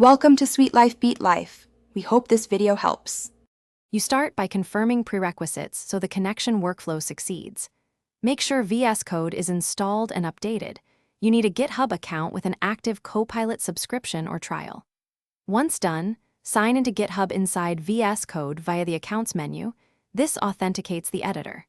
Welcome to Sweet Life Beat Life. We hope this video helps. You start by confirming prerequisites so the connection workflow succeeds. Make sure Vscode is installed and updated. You need a GitHub account with an active Copilot subscription or trial. Once done, sign into GitHub inside Vscode via the Accounts menu. This authenticates the editor.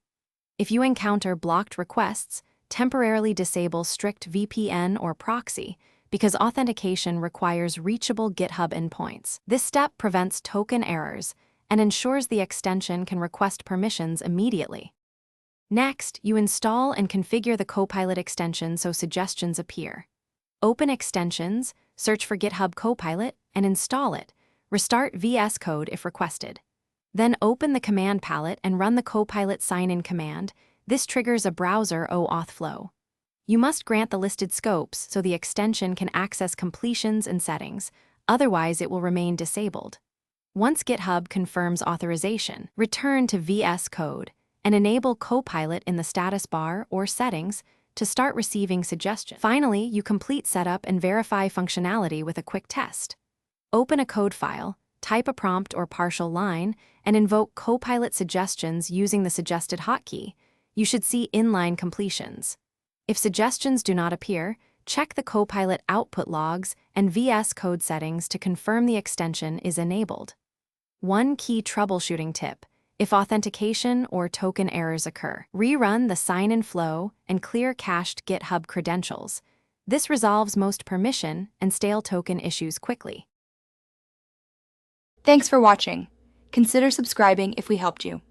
If you encounter blocked requests, temporarily disable strict VPN or proxy, because authentication requires reachable GitHub endpoints. This step prevents token errors and ensures the extension can request permissions immediately. Next, you install and configure the Copilot extension so suggestions appear. Open Extensions, search for GitHub Copilot, and install it. Restart Vscode if requested. Then open the command palette and run the Copilot sign-in command. This triggers a browser OAuth flow. You must grant the listed scopes so the extension can access completions and settings, otherwise it will remain disabled. Once GitHub confirms authorization, return to Vscode and enable Copilot in the status bar or settings to start receiving suggestions. Finally, you complete setup and verify functionality with a quick test. Open a code file, type a prompt or partial line, and invoke Copilot suggestions using the suggested hotkey. You should see inline completions. If suggestions do not appear, check the Copilot output logs and Vscode settings to confirm the extension is enabled. One key troubleshooting tip: if authentication or token errors occur, rerun the sign-in flow and clear cached GitHub credentials. This resolves most permission and stale token issues quickly. Thanks for watching. Consider subscribing if we helped you.